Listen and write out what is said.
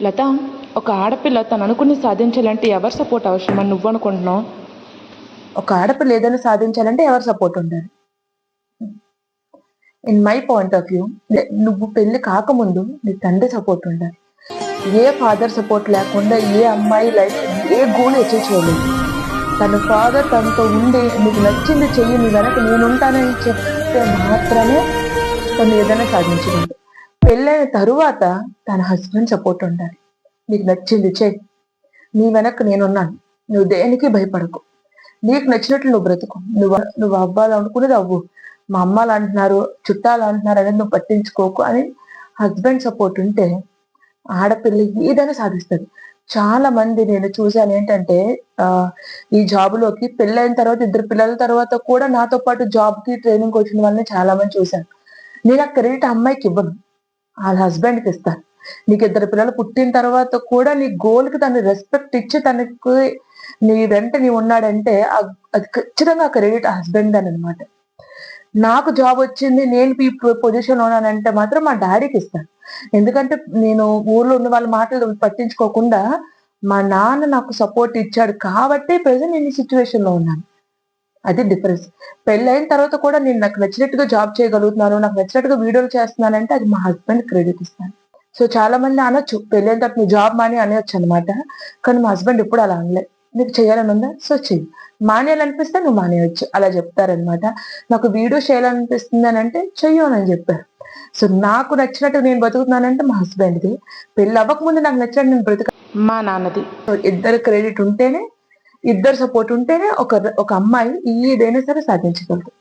లత, ఒక ఆడపిల్ల తను అనుకుని సాధించాలంటే ఎవరి సపోర్ట్ అవసరమని నువ్వు అనుకుంటున్నావు? ఒక ఆడపిల్ల ఏదైనా సాధించాలంటే ఎవరు సపోర్ట్ ఉండాలి? In my point of view, నువ్వు పెళ్లి కాకముందు నీ తండ్రి సపోర్ట్ ఉండాలి. ఏ ఫాదర్ సపోర్ట్ లేకుండా ఏ అమ్మాయి లైఫ్ ఏ గోల్ అచీవ్ చేయలేదు. తన ఫాదర్ తనతో ఉండి నీకు నచ్చింది చెయ్యి, నీ వెనక నేనుంటానని చెప్తే మాత్రమే తను ఏదైనా సాధించగలదు. పెళ్ళైన తరువాత తన హస్బెండ్ సపోర్ట్ ఉండాలి. నీకు నచ్చింది చెయ్యి, నీ వెనక నేనున్నాను, నువ్వు దేనికి భయపడకు, నీకు నచ్చినట్లు నువ్వు బ్రతుకు, నువ్వు అవ్వాలనుకునేది అవ్వు, మా అమ్మాలు అంటున్నారు చుట్టాలు అంటున్నారు అనేది నువ్వు పట్టించుకోకు అని హస్బెండ్ సపోర్ట్ ఉంటే ఆడపిల్ల ఏదైనా సాధిస్తుంది. చాలా మంది నేను చూశాను ఏంటంటే ఈ జాబ్లోకి పెళ్ళైన తర్వాత 2 పిల్లల తర్వాత కూడా నాతో పాటు జాబ్ కి ట్రైనింగ్ వచ్చిన వాళ్ళని చాలా మంది చూశాను. నేను ఆ క్రెడిట్ అమ్మాయికి ఇవ్వను, వాళ్ళ హస్బెండ్కి ఇస్తాను. నీకు 2 పిల్లలు పుట్టిన తర్వాత కూడా నీ గోల్ కి తను రెస్పెక్ట్ ఇచ్చి తనకి నీ వెంట నీ ఉన్నాడంటే అది ఖచ్చితంగా క్రెడిట్ హస్బెండ్ అని అనమాట. నాకు జాబ్ వచ్చింది, నేను ఈ పొజిషన్ ఉన్నానంటే మాత్రం మా డాడీకి ఇస్తాను. ఎందుకంటే నేను ఊర్లో ఉన్న వాళ్ళ మాటలు పట్టించుకోకుండా మా నాన్న నాకు సపోర్ట్ ఇచ్చాడు కాబట్టి ప్రెసెంట్ నేను ఈ సిచ్యువేషన్ లో ఉన్నాను. అది డిఫరెన్స్. పెళ్ళైన తర్వాత కూడా నేను నాకు నచ్చినట్టుగా జాబ్ చేయగలుగుతున్నాను, నాకు నచ్చినట్టుగా వీడియోలు చేస్తున్నానంటే అది మా హస్బెండ్ క్రెడిట్ ఇస్తాను. సో చాలా మంది అనొచ్చు పెళ్ళైన తర్వాత నువ్వు జాబ్ మాని అనొచ్చు అనమాట. కానీ మా హస్బెండ్ ఎప్పుడు అలా అనలే. నీకు చేయాలని ఉందా సో చెయ్యి, మానేయాలనిపిస్తే నువ్వు మానేయచ్చు అలా చెప్తారనమాట. నాకు వీడియో చేయాలనిపిస్తుంది అని అంటే చెయ్యు అని చెప్పారు. సో నాకు నచ్చినట్టు నేను బతుకుతున్నానంటే మా హస్బెండ్ది, పెళ్ళి అవ్వకముందు నాకు నచ్చినట్టు నేను బ్రతుక మా నాన్నది. ఇద్దరు క్రెడిట్ ఉంటేనే, ఇద్దరు సపోర్ట్ ఉంటేనే ఒక అమ్మాయి ఏదైనా సరే సాధించగలదు.